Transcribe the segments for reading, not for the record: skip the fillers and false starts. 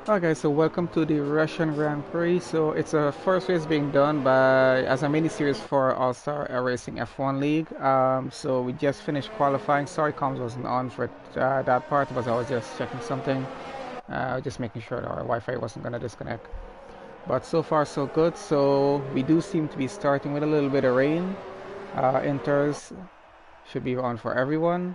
Okay, so welcome to the Russian Grand Prix. So it's a first race being done by as a mini series for All-Star Racing F1 League. So we just finished qualifying. Sorry, comms wasn't on for that part, but I was just checking something, just making sure that our Wi-Fi wasn't gonna disconnect. But so far so good. So we do seem to be starting with a little bit of rain. Inters should be on for everyone.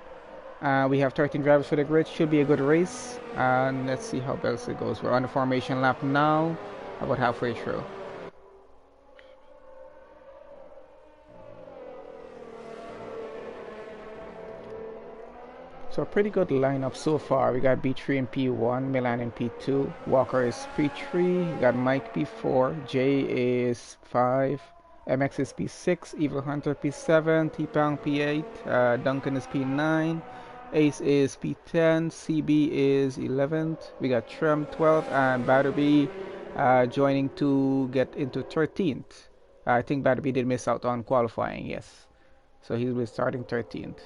We have 13 drivers for the grid. Should be a good race. And let's see how else it goes. We're on the formation lap now, about halfway through. So a pretty good lineup so far. We got B3 in P1, Milan in P2, Walker is P3, we got Mike P4, Jay is 5, MX is P6, Evil Hunter P7, T-Pang P8, Duncan is P9, Ace is P10, CB is 11th, we got Trem 12th, and Batterby joining to get into 13th. I think Batterby did miss out on qualifying, yes. So he will be starting 13th.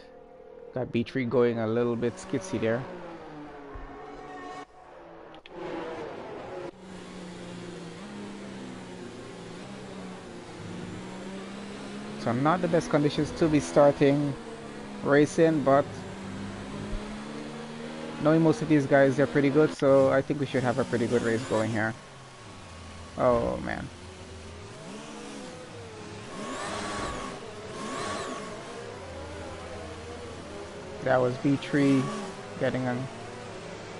Got B3 going a little bit skitsy there. So not the best conditions to be starting racing, but knowing most of these guys, they're pretty good, so I think we should have a pretty good race going here. Oh man. That was B3 getting a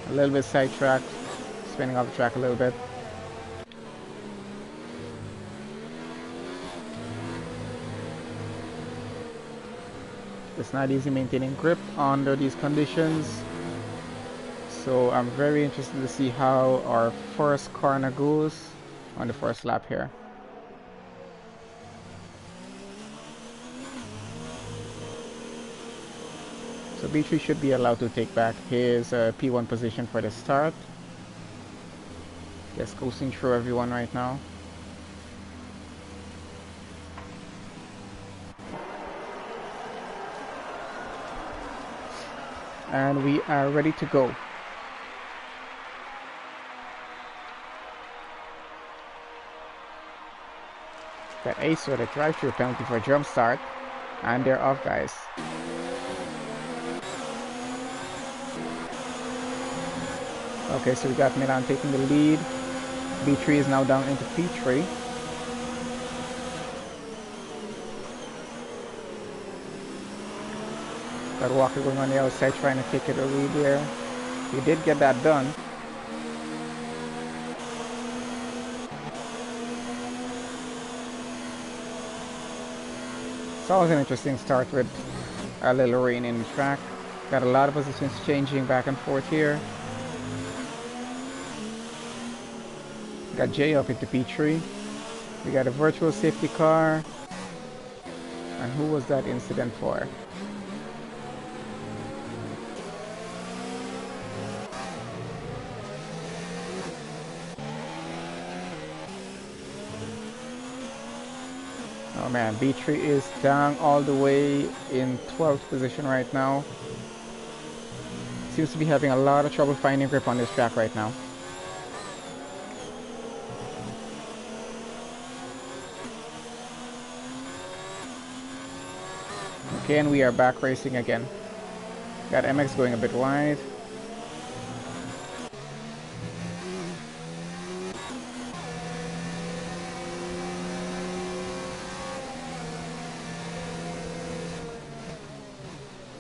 little bit sidetracked, spinning off the track a little bit. It's not easy maintaining grip under these conditions. So I'm very interested to see how our first corner goes on the first lap here. So B3 should be allowed to take back his P1 position for the start. Just coasting through everyone right now. And we are ready to go. Got Ace with a drive-through penalty for a jump start. And they're off, guys. Okay, so we got Milan taking the lead. B3 is now down into P3. Got Walker going on the outside trying to take it a lead there. He did get that done. It's always an interesting start with a little rain in the track. Got a lot of positions changing back and forth here. Got Jay up into P3. We got a virtual safety car. And who was that incident for? Oh man, B3 is down all the way in 12th position right now. Seems to be having a lot of trouble finding grip on this track right now. Okay, and we are back racing again. Got MX going a bit wide.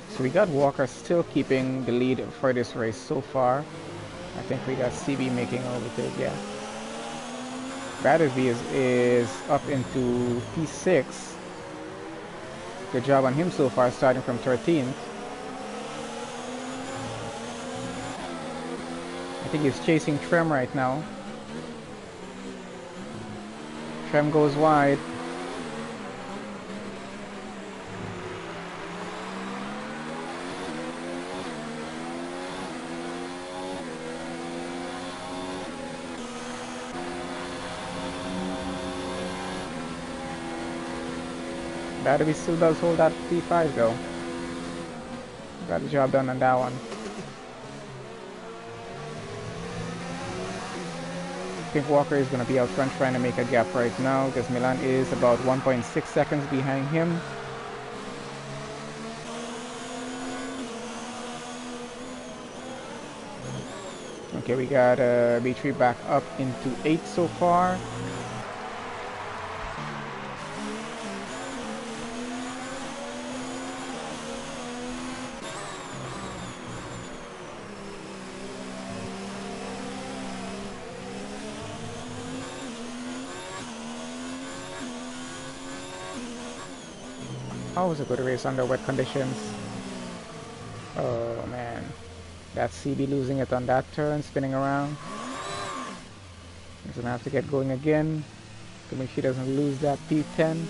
So we got Walker still keeping the lead for this race so far. I think we got CB making overtake, yeah. Battersby is up into P6. Good job on him so far, starting from 13th. I think he's chasing Trem right now. Trem goes wide. Battery still does hold that P5 though. Got the job done on that one. I think Walker is going to be out front trying to make a gap right now because Milan is about 1.6 seconds behind him. Okay, we got B3 back up into 8th so far. Always a good race under wet conditions. Oh man, that CB losing it on that turn, spinning around. He's gonna have to get going again to make sure he doesn't lose that P10.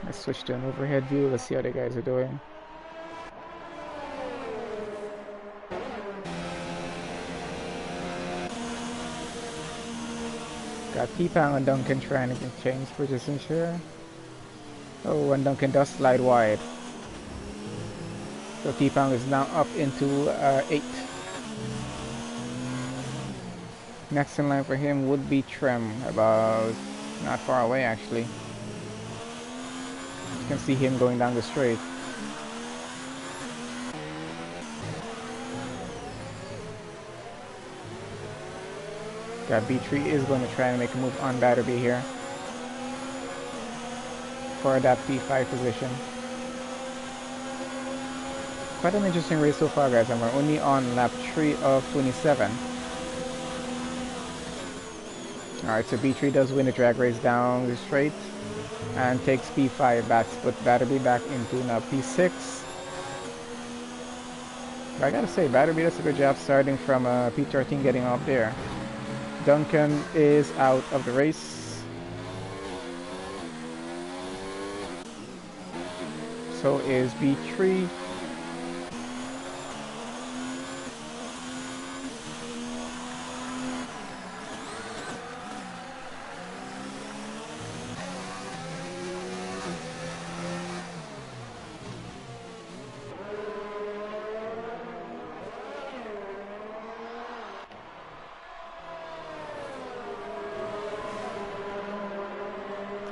Let's switch to an overhead view. Let's see how the guys are doing. Got T-Pang and Duncan trying to change positions here. Oh, and Duncan does slide wide. So T-Pang is now up into 8. Next in line for him would be Trem, about not far away actually. You can see him going down the straight. Got B3 is going to try and make a move on Batterby here for that P5 position. Quite an interesting race so far, guys, and we're only on lap 3 of 27. Alright, so B3 does win the drag race down the straight and takes P5 back, put Batterby back into now P6. But I gotta say, Batterby does a good job starting from P13 getting up there. Duncan is out of the race. So is B3.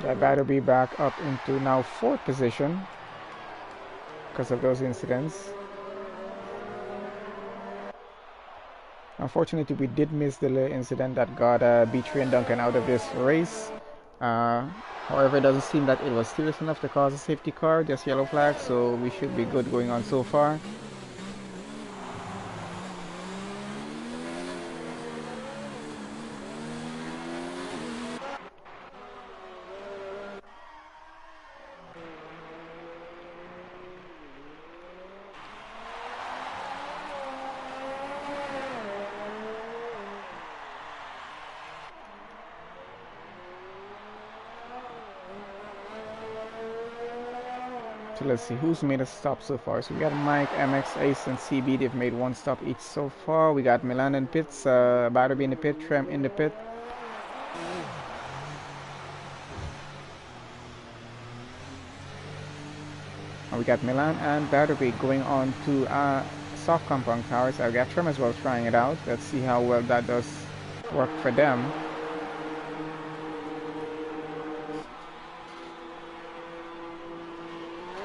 That Batterby back up into now 4th position because of those incidents. Unfortunately, we did miss the little incident that got B3 and Duncan out of this race. However, it doesn't seem that it was serious enough to cause a safety car, just yellow flag, so we should be good going on so far. So let's see who's made a stop so far. So we got Mike, MX, Ace, and CB. They've made 1 stop each so far. We got Milan in pits, Batterby in the pit, Trem in the pit. And we got Milan and Batterby going on to soft compound towers. I got Trem as well trying it out. Let's see how well that does work for them.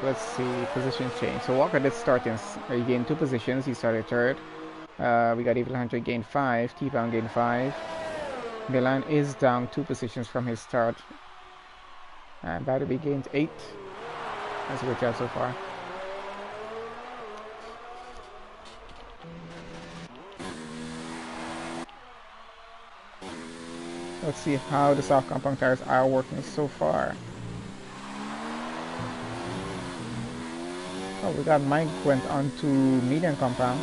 Let's see, position change. So Walker did start in, he gained 2 positions, he started 3rd. We got Evil Hunter gained 5, T-Pound gained 5. Milan is down 2 positions from his start. And Batterby gained 8. That's a good job so far. Let's see how the soft compound tires are working so far. Oh, we got Mike went on to medium compound.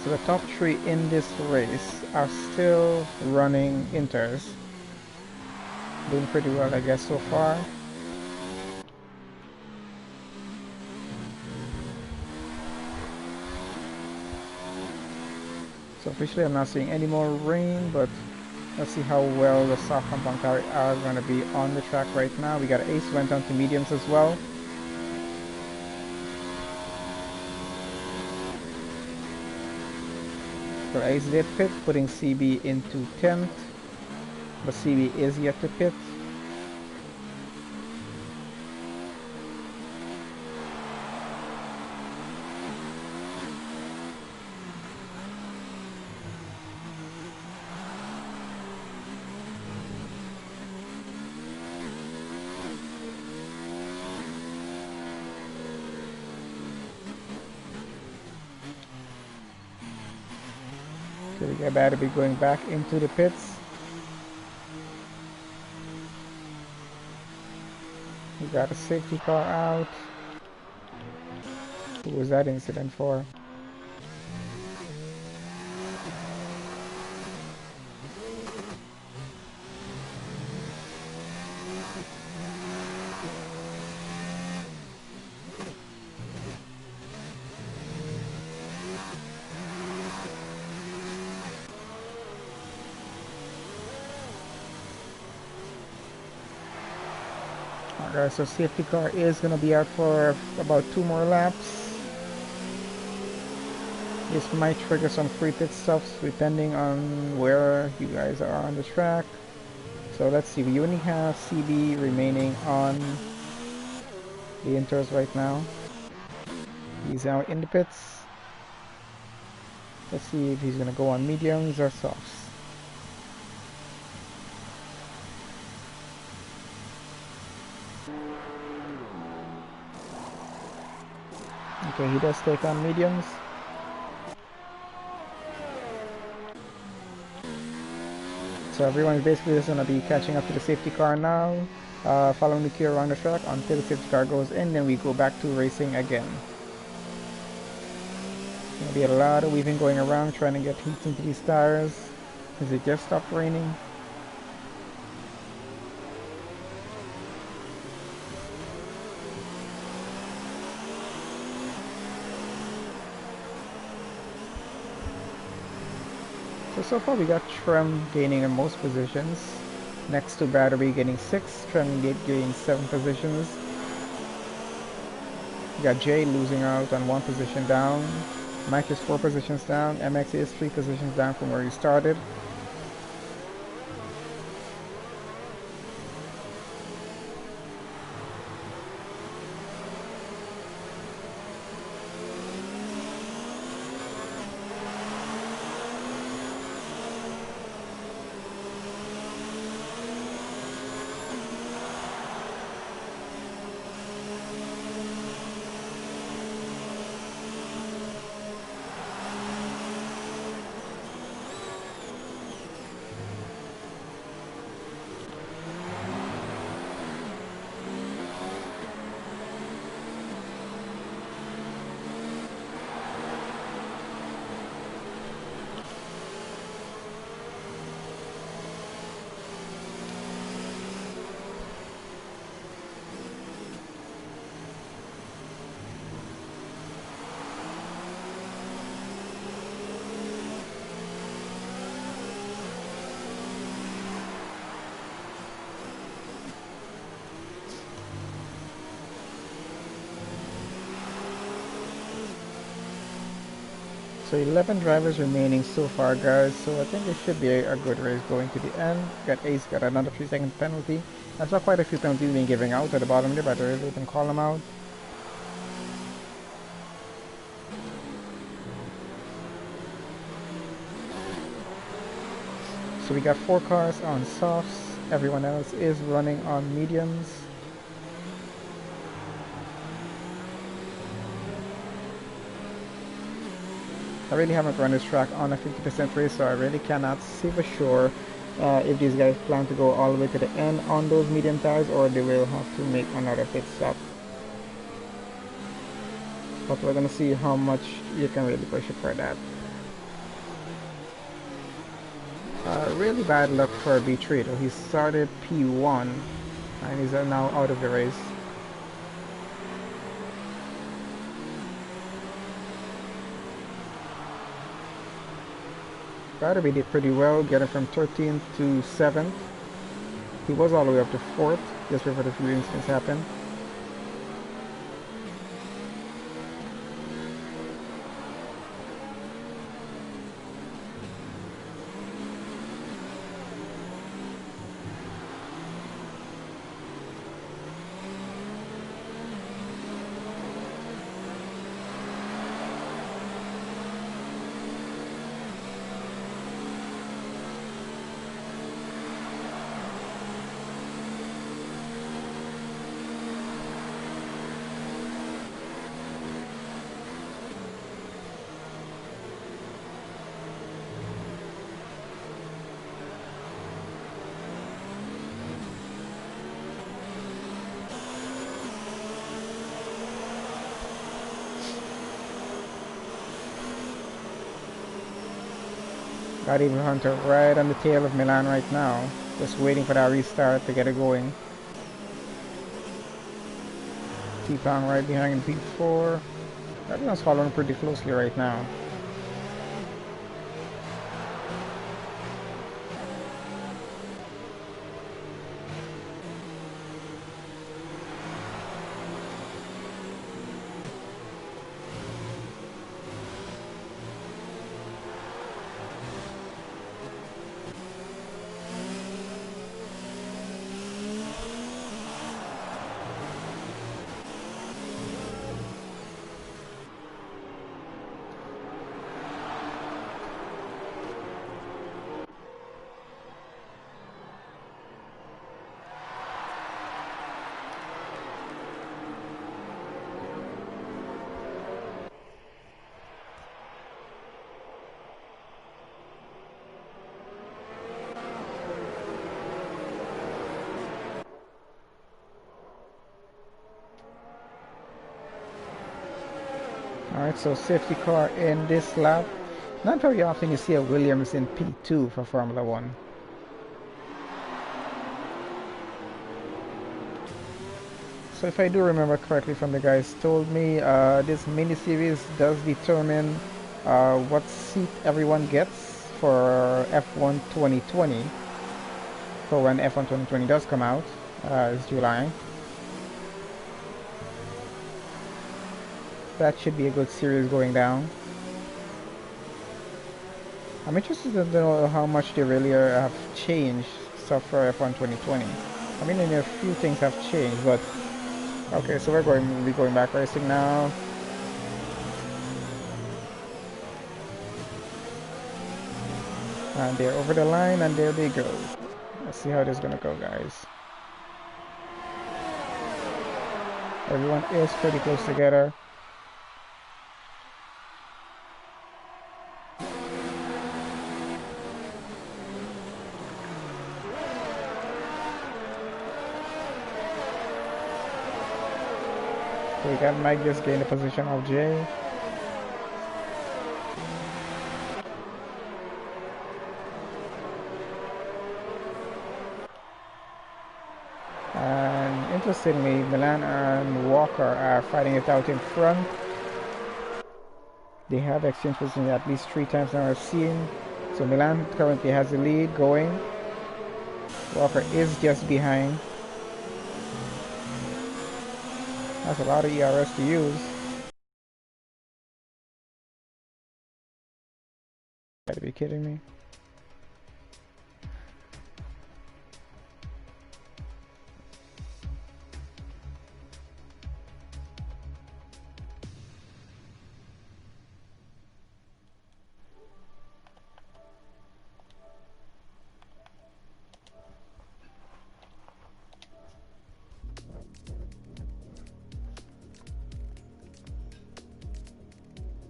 So the top 3 in this race are still running inters. Doing pretty well, I guess, so far. So officially I'm not seeing any more rain, but let's see how well the soft compound tires are going to be on the track right now. We got Ace went on to mediums as well. So Ace did pit, putting CB into 10th, but CB is yet to pit. So we got Batterby going back into the pits. We got a safety car out. Who was that incident for? Alright, so safety car is going to be out for about 2 more laps. This might trigger some free pit stops depending on where you guys are on the track. So let's see, we only have CB remaining on the inters right now. He's out in the pits. Let's see if he's going to go on mediums or softs. Okay, he does take on mediums. So everyone is basically just going to be catching up to the safety car now, following the queue around the track until the safety car goes in, then we go back to racing again. There's going to be a lot of weaving going around trying to get heat into these tires because it just stopped raining. So far we got Trem gaining in most positions. Next to Battery getting 6, Trem gaining 7 positions. We got Jay losing out on 1 position down. Mike is 4 positions down. MX is 3 positions down from where he started. So 11 drivers remaining so far, guys, so I think it should be a good race going to the end. Got Ace, got another 3-second penalty. I saw quite a few penalties being given out at the bottom there, but I really didn't call them out. So we got 4 cars on softs, everyone else is running on mediums. I really haven't run this track on a 50% race, so I really cannot say for sure if these guys plan to go all the way to the end on those medium tires or they will have to make another pit stop. But we're gonna see how much you can really push it for that. Really bad luck for B3 though. He started P1 and he's now out of the race. Battery did pretty well, getting from 13th to 7th. He was all the way up to 4th, just before the few incidents happened. Got Evil Hunter right on the tail of Milan right now. Just waiting for that restart to get it going. T-Pong right behind P4. Everyone's following pretty closely right now. Alright, so safety car in this lap. Not very often you see a Williams in P2 for Formula 1. So if I do remember correctly from the guys told me, this mini-series does determine what seat everyone gets for F1 2020. For when F1 2020 does come out, it's July. That should be a good series going down. I'm interested to know how much they really have changed stuff for F1 2020. I mean, a few things have changed, but okay, so we're going to be going back racing now. And they're over the line, and there they go. Let's see how this is gonna go, guys. Everyone is pretty close together. We got Mike just gain the position of Jay. And interestingly, Milan and Walker are fighting it out in front. They have exchanged positions at least 3 times now I've seen. So Milan currently has the lead going. Walker is just behind. That's a lot of ERS to use. Gotta be kidding me.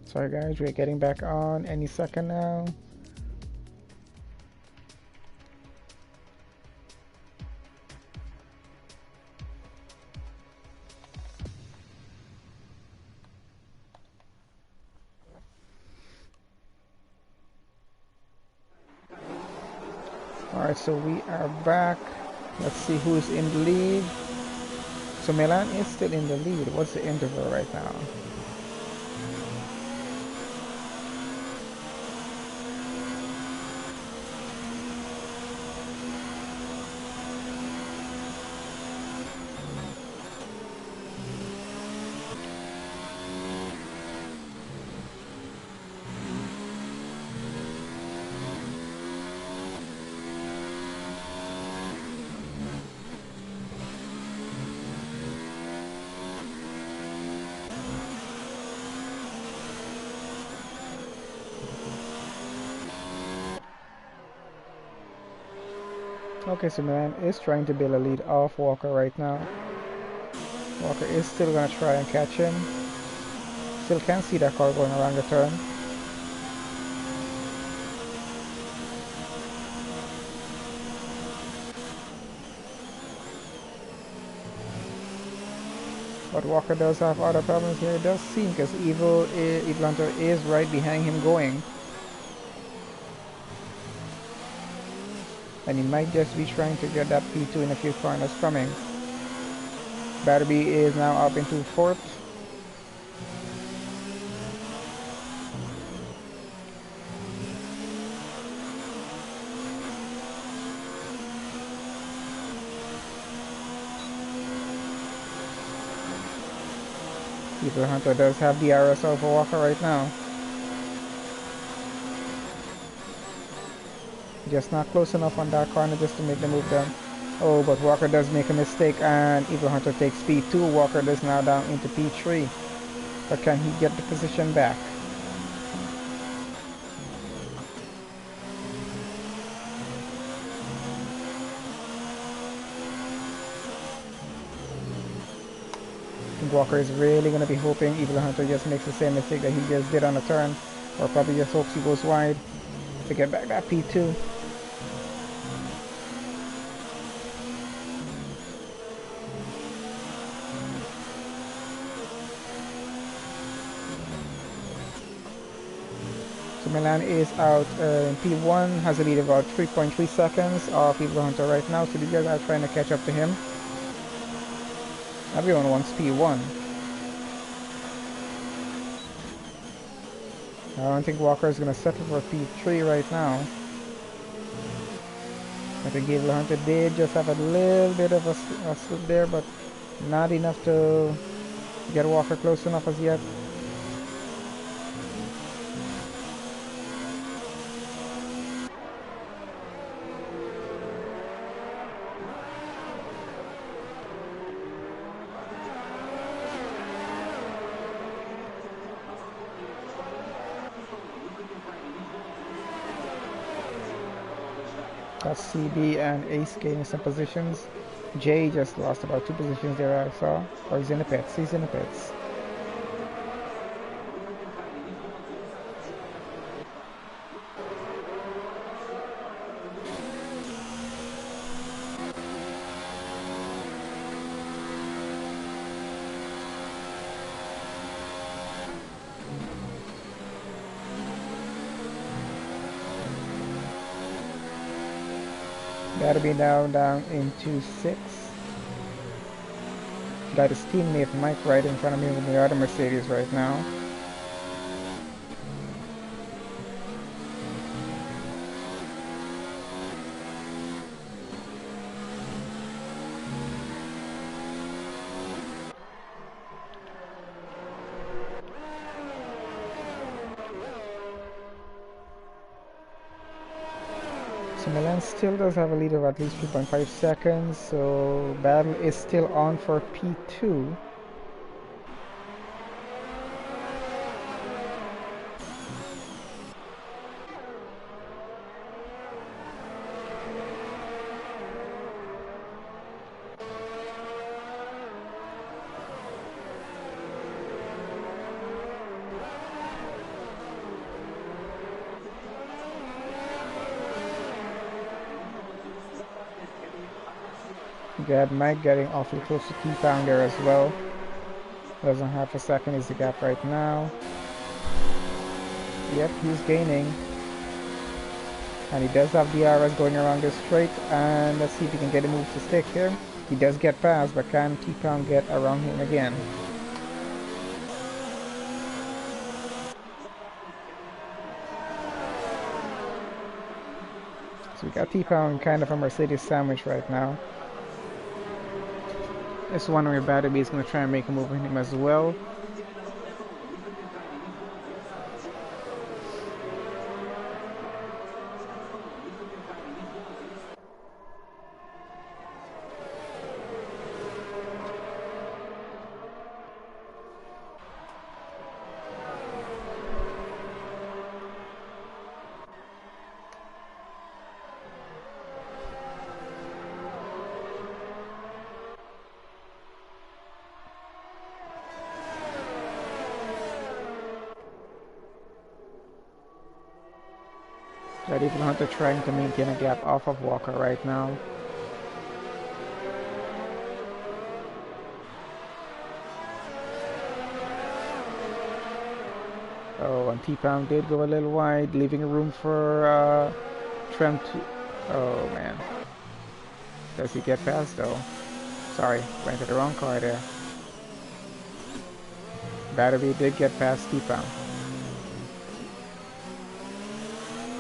Sorry guys, we're getting back on any second now. Alright, so we are back. Let's see who's in the lead. So Milan is still in the lead. What's the interval right now? Okay, so Milan is trying to build a lead off Walker right now. Walker is still gonna try and catch him. Still can't see that car going around the turn. But Walker does have other problems here. It does seem because Evil Hunter is right behind him going. And he might just be trying to get that P2 in a few corners coming. Batterby is now up into 4th. Eagle Hunter does have the DRS over Walker right now. Just not close enough on that corner just to make the move down. Oh, but Walker does make a mistake and Eagle Hunter takes P2. Walker is now down into P3. But can he get the position back? I think Walker is really going to be hoping Eagle Hunter just makes the same mistake that he just did on the turn. Or probably just hopes he goes wide to get back that P2. So Milan is out in P1, has a lead of about 3.3 seconds of Eagle Hunter right now, so these guys are trying to catch up to him. Everyone wants P1. I don't think Walker is going to settle for P3 right now. I think Eagle Hunter did just have a little bit of a slip there, but not enough to get Walker close enough as yet. That's CB and Ace gaining some positions. Jay just lost about 2 positions there, I saw. Or he's in the pits. He's in the pits. Gotta be now down into 6. Got his teammate Mike right in front of me with the other Mercedes right now. So Milan still does have a lead of at least 3.5 seconds, so battle is still on for P2. Got Mike getting awfully close to T-Pound there as well. Less than half a second is the gap right now. Yep, he's gaining. And he does have DRS going around this straight. And let's see if he can get a move to stick here. He does get past, but can T-Pound get around him again? So we got T-Pound kind of a Mercedes sandwich right now. It's one where Batterby is going to try and make a move on him as well. Got Eagle Hunter trying to maintain a gap off of Walker right now. Oh, and T-Pound did go a little wide, leaving room for Oh man. Does he get past though? Sorry, went to the wrong car there. Battery did get past T-Pound.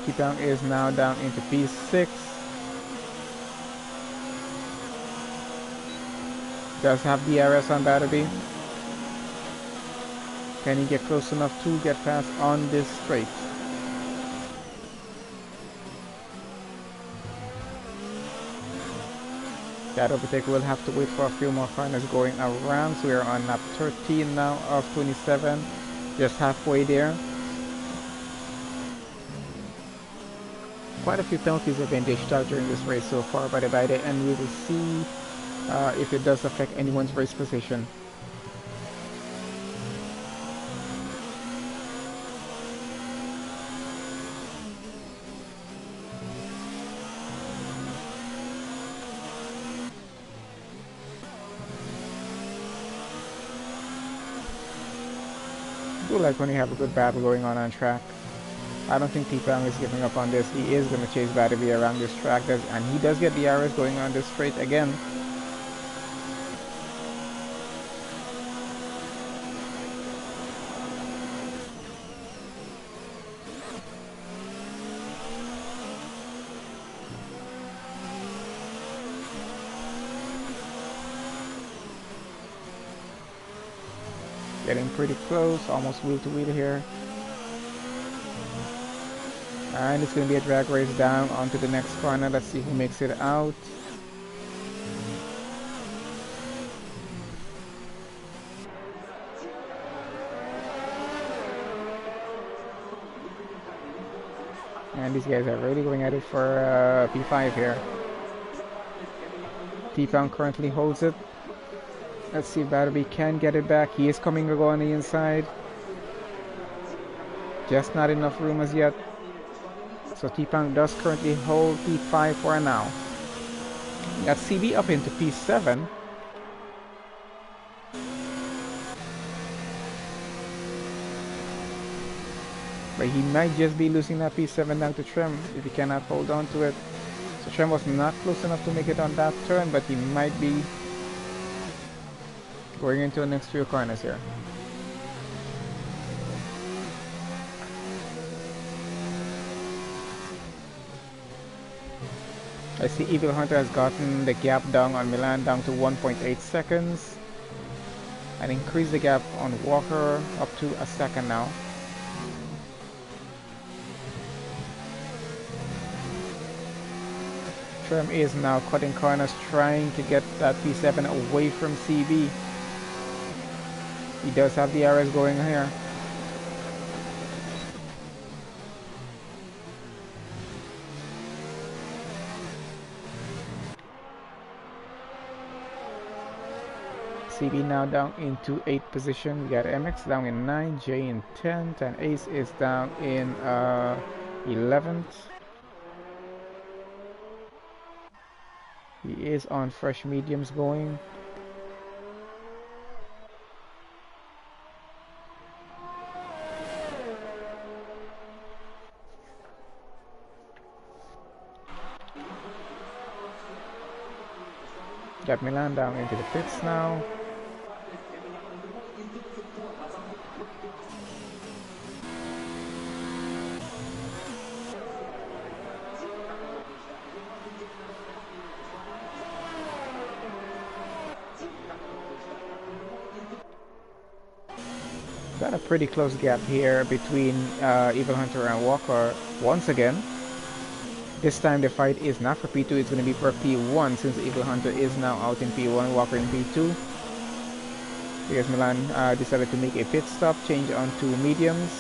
T-Pound is now down into P6. Does have DRS on Battery. Can he get close enough to get past on this straight? That overtake will have to wait for a few more corners going around. So we are on lap 13 now of 27. Just halfway there. Quite a few penalties have been dished out during this race so far, but by the end we will see if it does affect anyone's race position. I do like when you have a good battle going on track. I don't think T-Pang is giving up on this. He is going to chase Battery around this track, and he does get the arrows going on this straight again. Getting pretty close, almost wheel to wheel here. And it's going to be a drag race down onto the next corner. Let's see who makes it out. And these guys are really going at it for P5 here. T-Pound currently holds it. Let's see if Battery can get it back. He is coming to go on the inside. Just not enough room as yet. So T-Pound does currently hold P5 for now. Got CB up into P7. But he might just be losing that P7 down to Trem if he cannot hold on to it. So Trem was not close enough to make it on that turn, but he might be going into the next few corners here. I see Evil Hunter has gotten the gap down on Milan down to 1.8 seconds and increased the gap on Walker up to a second now. Trem is now cutting corners, trying to get that P7 away from CB. He does have the RS going here. CB now down into 8th position. We got MX down in 9, J in 10th, and Ace is down in 11th. He is on fresh mediums going. Got Milan down into the pits now. Got a pretty close gap here between Evil Hunter and Walker once again. This time the fight is not for P2, it's going to be for P1 since Evil Hunter is now out in P1, Walker in P2. Because Milan decided to make a pit stop, change onto mediums.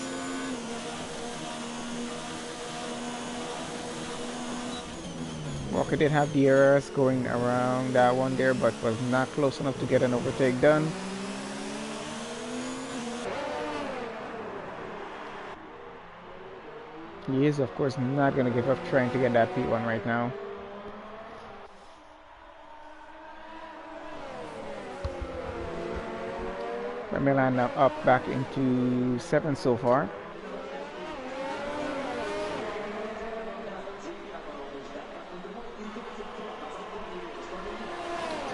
Walker did have the errors going around that one there, but was not close enough to get an overtake done. He is, of course, not going to give up trying to get that P1 right now. But Milan now up back into 7th so far.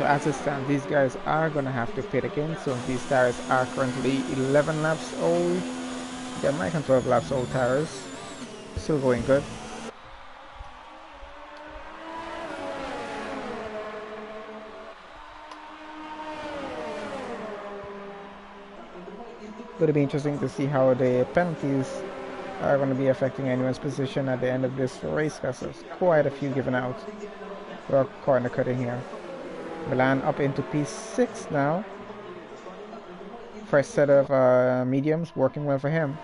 So as it stands, these guys are gonna have to pit again. So these tires are currently 11 laps old. They're making 12 laps old tires. Still going good. It'll be interesting to see how the penalties are going to be affecting anyone's position at the end of this race, because there's quite a few given out. We're corner cutting here. Milan up into P6 now. First set of mediums working well for him.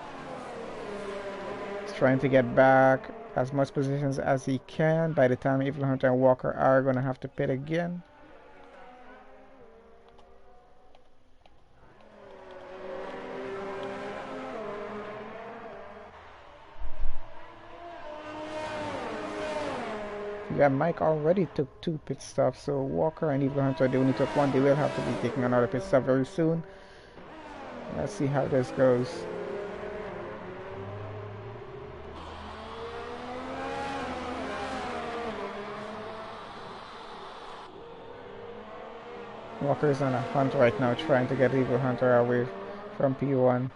He's trying to get back as much positions as he can. By the time Evil Hunter and Walker are going to have to pit again. Yeah, Mike already took 2 pit stops, so Walker and Evil Hunter, they only took 1. They will have to be taking another pit stop very soon. Let's see how this goes. Walker is on a hunt right now, trying to get Evil Hunter away from P1.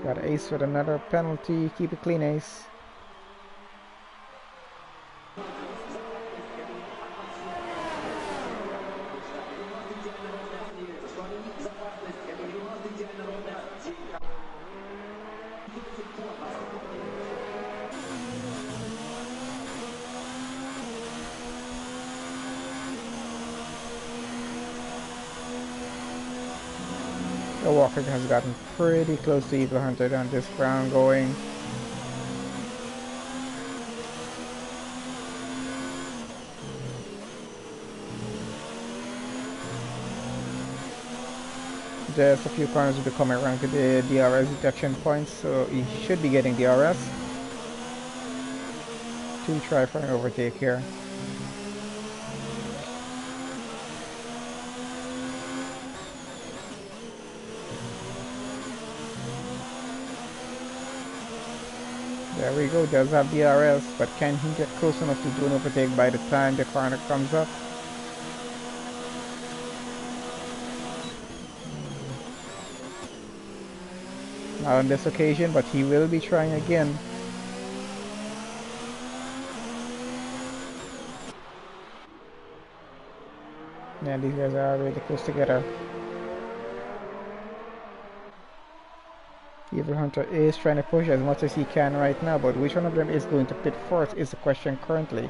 Got Ace with another penalty. Keep it clean, Ace. The Walker has gotten pretty close to Evil Hunter on this round going. Just a few corners will be coming around to the DRS detection points, so he should be getting DRS. To try for an overtake here. There we go, does have DRS, but can he get close enough to do an overtake by the time the corner comes up? Not on this occasion, but he will be trying again. Yeah, these guys are really close together. Evil Hunter is trying to push as much as he can right now, but which one of them is going to pit first is the question currently.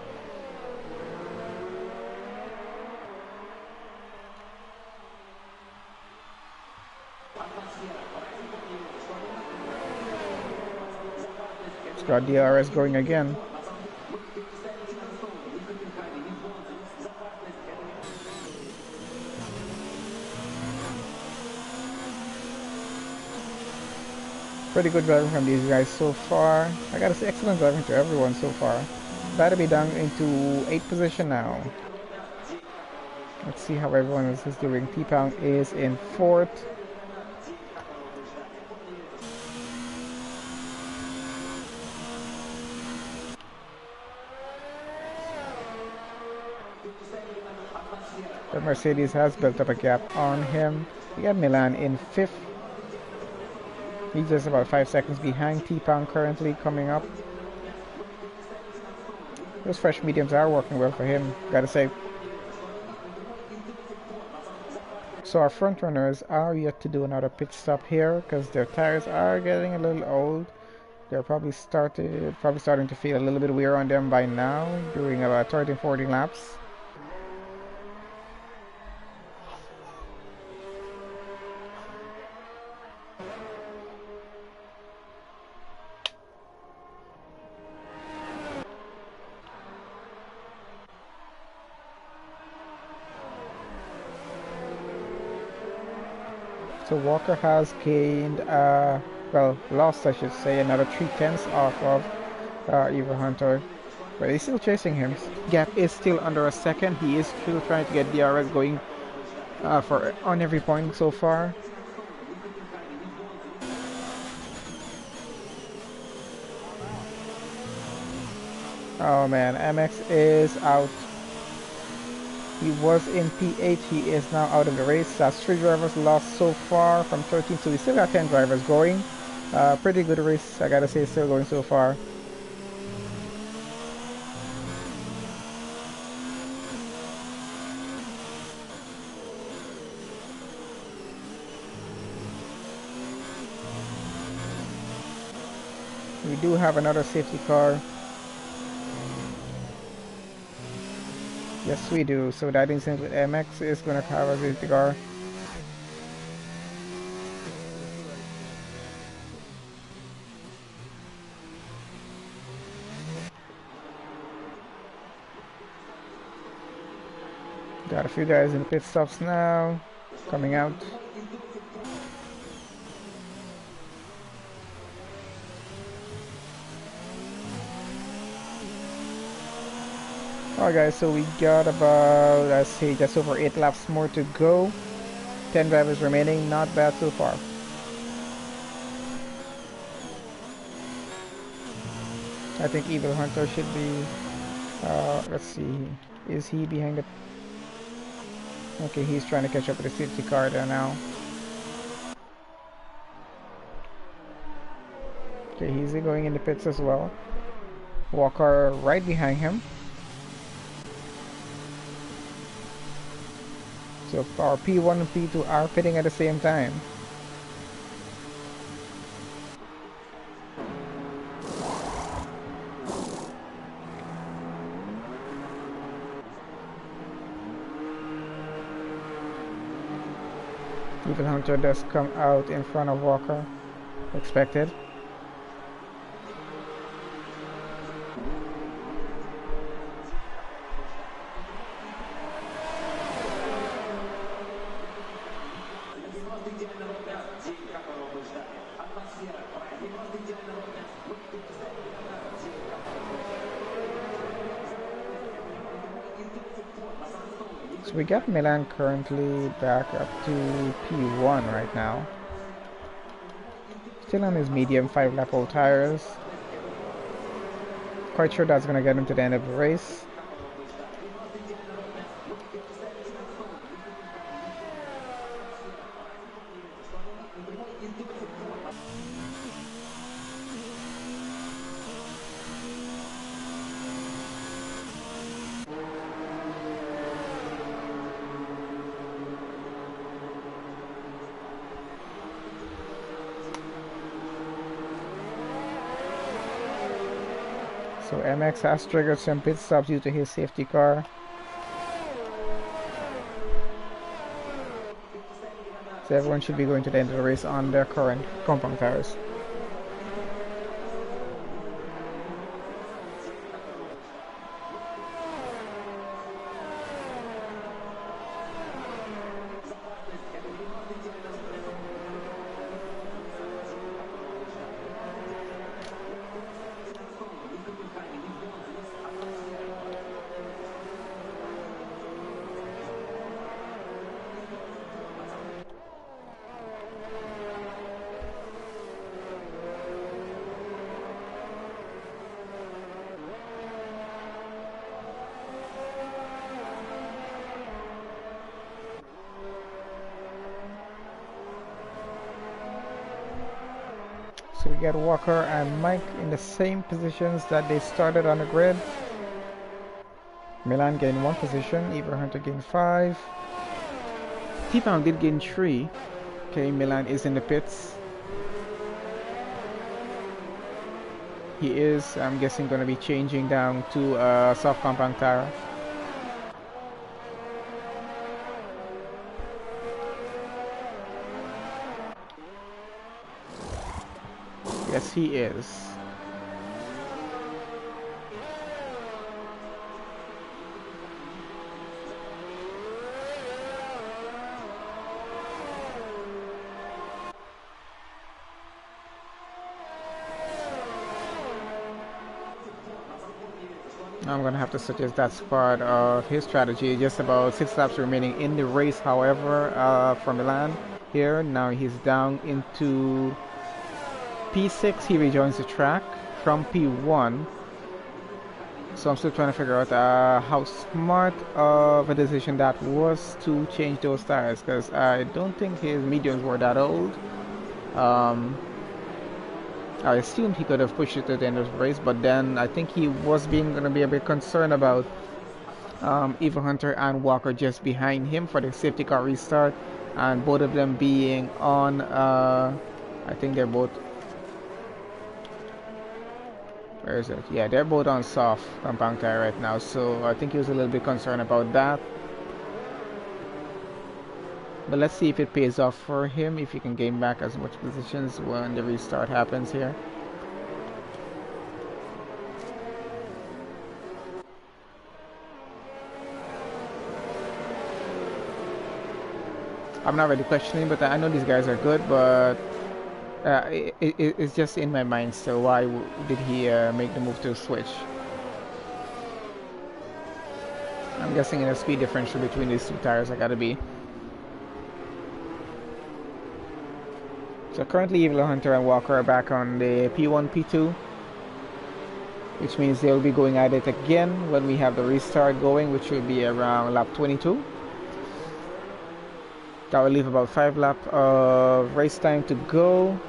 It's got DRS going again. Pretty good driving from these guys so far. I gotta say, excellent driving to everyone so far. That'll be down into 8th position now. Let's see how everyone else is doing. T-Pound is in 4th. The Mercedes has built up a gap on him. We got Milan in 5th. He's just about 5 seconds behind T-Pound currently coming up. Those fresh mediums are working well for him, gotta say. So our front runners are yet to do another pit stop here because their tires are getting a little old. They're probably starting to feel a little bit wear on them by now, doing about 30-40 laps. So Walker has gained, well, lost I should say, another 3/10 off of Evil Hunter. But he's still chasing him. Gap is still under a second. He is still trying to get DRS going on every point so far. Oh man, MX is out. He was in P8, he is now out of the race. That's 3 drivers lost so far from 13, so we still got 10 drivers going. Pretty good race, I gotta say, still going so far. We do have another safety car. Yes, we do. So that incident with MX is going to have a safety car. Got a few guys in the pit stops now, coming out. Alright guys, so we got about, let's say, just over 8 laps more to go. 10 drivers remaining, not bad so far. I think Evil Hunter should be, let's see, is he behind the... Okay, he's trying to catch up with the safety car there now. Okay, he's going in the pits as well. Walker right behind him. So our P1 and P2 are pitting at the same time. Evil Hunter does come out in front of Walker. Expected. So we got Milan currently back up to P1 right now. Still on his medium 5-lap-old tires. Quite sure that's going to get him to the end of the race. So MX has triggered some pit stops due to his safety car. So everyone should be going to the end of the race on their current compound tires. So we got Walker and Mike in the same positions that they started on the grid. Milan gained 1 position, Evil Hunter gained 5. T-Pound did gain 3. Okay, Milan is in the pits. He is, I'm guessing, going to be changing down to a soft compound tire. Yes, he is. I'm going to have to suggest that's part of his strategy. Just about 6 laps remaining in the race, however, for Milan here. Now he's down into P6. He rejoins the track from P1. So I'm still trying to figure out how smart of a decision that was to change those tires, because I don't think his mediums were that old. Um, I assumed he could have pushed it to the end of the race, but then I think he was going to be a bit concerned about Evil Hunter and Walker just behind him for the safety car restart, and both of them being on. I think they're both. Where is it? Yeah, they're both on soft compound tire right now, so I think he was a little bit concerned about that. But let's see if it pays off for him, if he can gain back as much positions when the restart happens here. I'm not really questioning, but I know these guys are good, but it's just in my mind. So why did he make the move to switch? I'm guessing in a speed differential between these two tires, I gotta be. So currently Evil Hunter and Walker are back on the P1, P2, which means they'll be going at it again when we have the restart going, which will be around lap 22. That will leave about 5 laps of race time to go.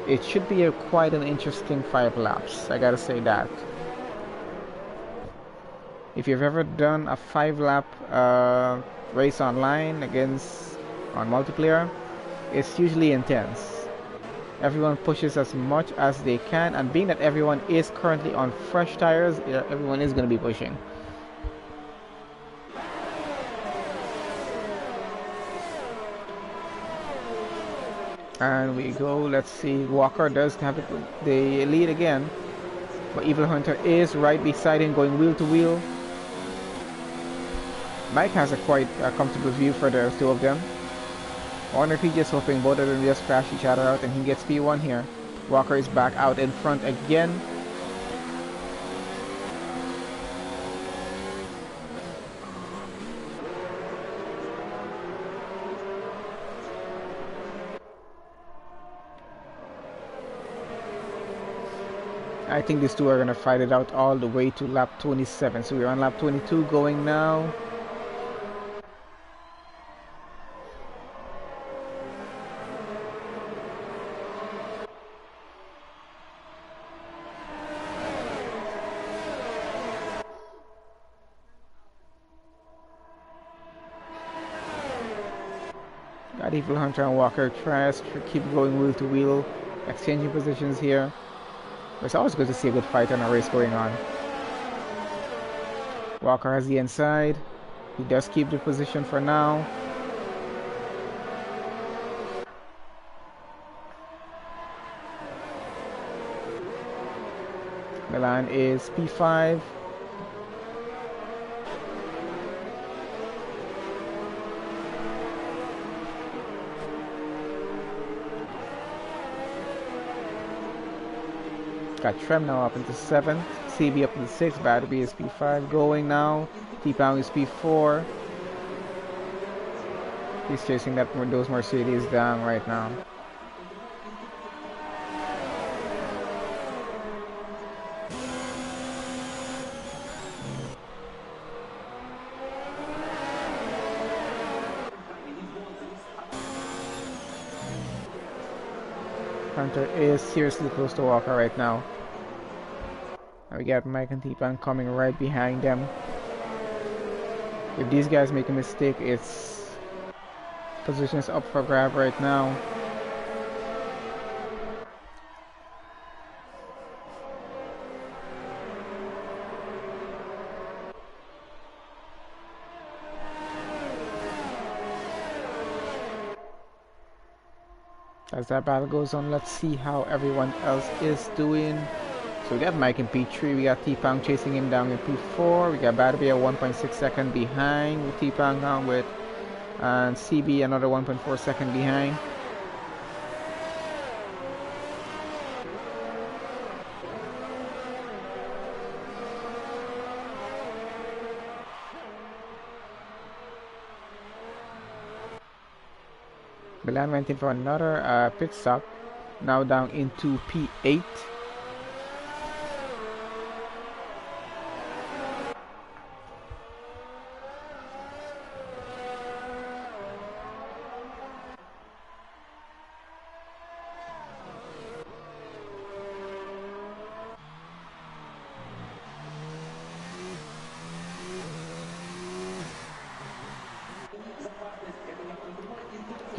It should be quite an interesting 5 laps, I gotta say that. If you've ever done a 5-lap race online on multiplayer, it's usually intense. Everyone pushes as much as they can, and being that everyone is currently on fresh tires, everyone is going to be pushing. And we go, let's see, Walker does have the lead again, but Evil Hunter is right beside him going wheel to wheel. Mike has a quite comfortable view for the two of them. I wonder if he's just hoping both of them just crash each other out and he gets P1 here. Walker is back out in front again. I think these two are going to fight it out all the way to lap 27. So we're on lap 22 going now. Got Evil Hunter and Walker tries to keep going wheel to wheel, exchanging positions here. It's always good to see a good fight and a race going on. Walker has the inside. He does keep the position for now. Milan is P5. Got Trem now up into 7th, CB up into 6th, Battery is P5 going now, T-Pound is P4. He's chasing those Mercedes down right now. Hunter is seriously close to Walker right now. We got Mike and T-Pan coming right behind them. If these guys make a mistake, it's positions up for grab right now. As that battle goes on, let's see how everyone else is doing. So we got Mike in P3, we got T-Pang chasing him down in P4, we got Battery at 1.6 second behind with T-Pang down with, and CB another 1.4 second behind. Milan went in for another pit stop, now down into P8.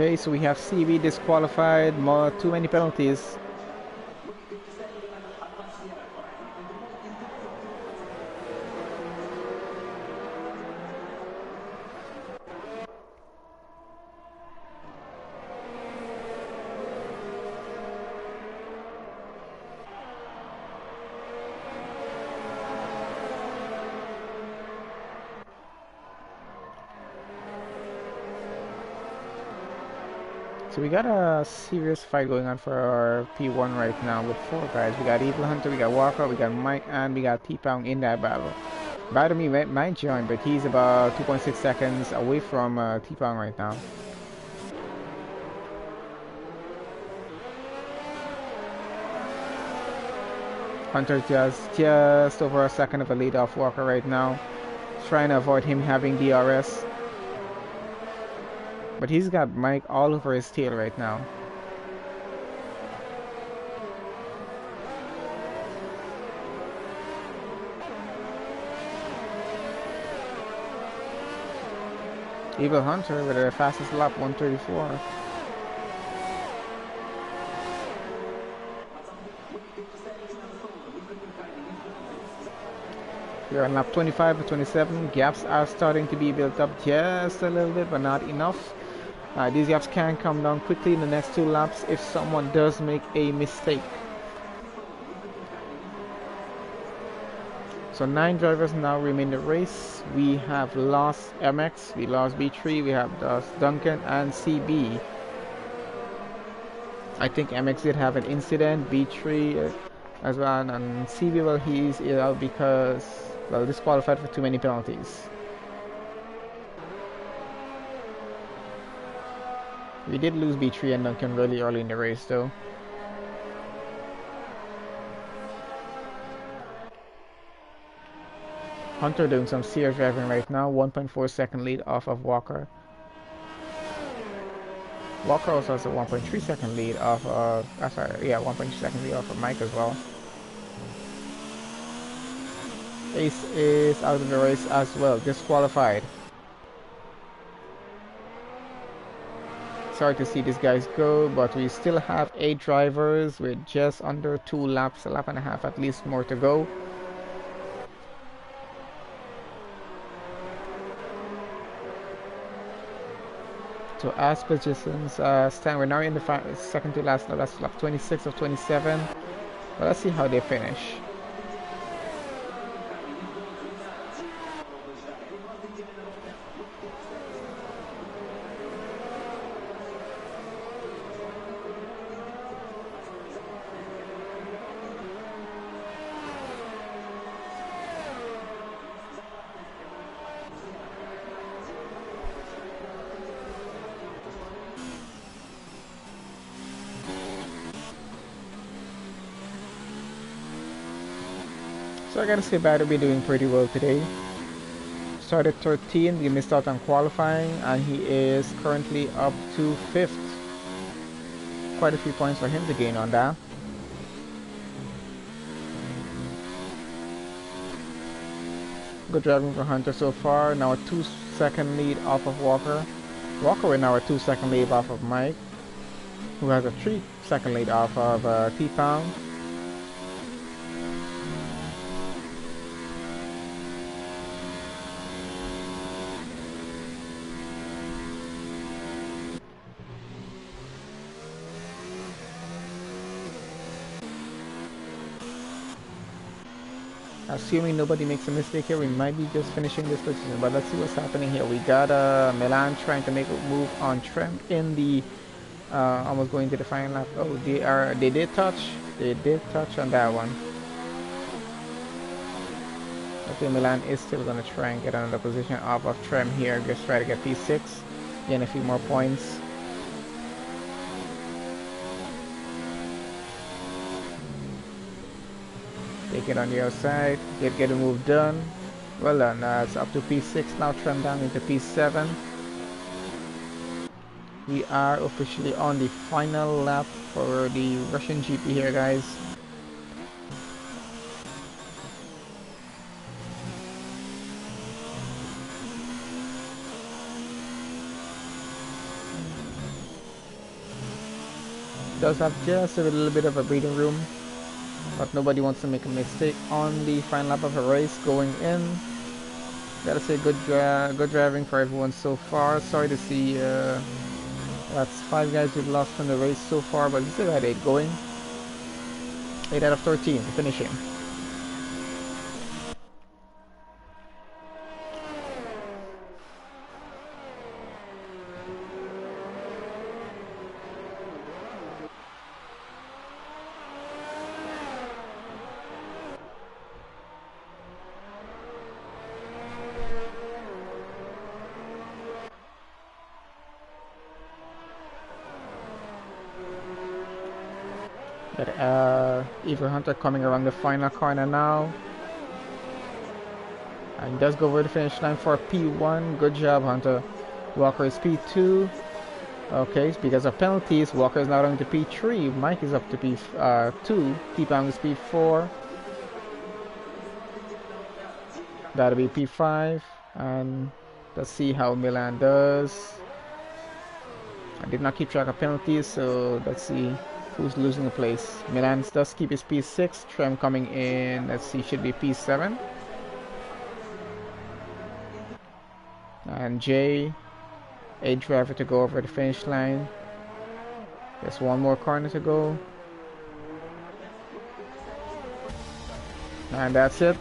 Okay, so we have CB disqualified, more too many penalties. So we got a serious fight going on for our P1 right now with four guys. We got Evil Hunter, we got Walker, we got Mike, and we got T-Pound in that battle. Battle me might join, but he's about 2.6 seconds away from T-Pound right now. Hunter just over a second of a lead off Walker right now, trying to avoid him having DRS. But he's got Mike all over his tail right now. Evil Hunter with the fastest lap, 134. We're on lap 25 or 27. Gaps are starting to be built up just a little bit, but not enough. These gaps can come down quickly in the next two laps if someone does make a mistake. So 9 drivers now remain in the race. We have lost MX, we lost B3, we have lost Duncan and CB. I think MX did have an incident, B3 as well, and CB, well, he's out because, well, disqualified for too many penalties. We did lose B3 and Duncan really early in the race though. Hunter doing some serious driving right now, 1.4 second lead off of Walker. Walker also has a 1.3 second lead off of, 1.3 second lead off of Mike as well. Ace is out of the race as well, disqualified. Sorry to see these guys go, but we still have 8 drivers with just under 2 laps, a lap and a half at least more to go. So as positions stand, we're now in the second to last lap, that's lap 26 of 27. But let's see how they finish. So I gotta say Battle be doing pretty well today. Started 13, we missed out on qualifying, and he is currently up to 5th. Quite a few points for him to gain on that. Good driving for Hunter so far. Now a 2-second lead off of Walker. Walker with now a 2-second lead off of Mike, who has a 3-second lead off of T-Pound. Assuming nobody makes a mistake here, we might be just finishing this position, but let's see what's happening here. We got Milan trying to make a move on Trem in the almost going to the final lap. Oh, they did touch on that one. Okay, Milan is still gonna try and get another position off of Trem here. Just try to get P6, gain a few more points. Take it on the outside, get a move done. Well done, it's up to P6 now, Trem down into P7. We are officially on the final lap for the Russian GP here, guys. Does have just a little bit of a breathing room, but nobody wants to make a mistake on the final lap of a race going in. Gotta say good driving for everyone so far. Sorry to see that's 5 guys we've lost in the race so far, but we still had 8 going. 8 out of 13 finishing. Got Eagle Hunter coming around the final corner now. And he does go over the finish line for P1. Good job, Hunter. Walker is P2. Okay, because of penalties, Walker is now down to P3. Mike is up to P2. T-Pound is P4. That'll be P5. And let's see how Milan does. I did not keep track of penalties, so let's see who's losing a place. Milan does keep his P6. Trem coming in, let's see, should be P7. And Jay, a driver to go over the finish line. There's one more corner to go. And that's it.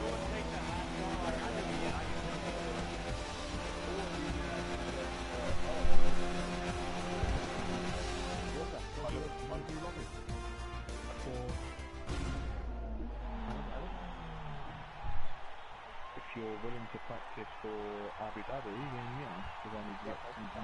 If you're willing to practice for Abu Dhabi, then yeah, because I need to get something.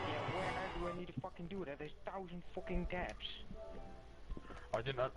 Yeah, where do I need to fucking do that? There's 1,000 fucking tabs. I didn't.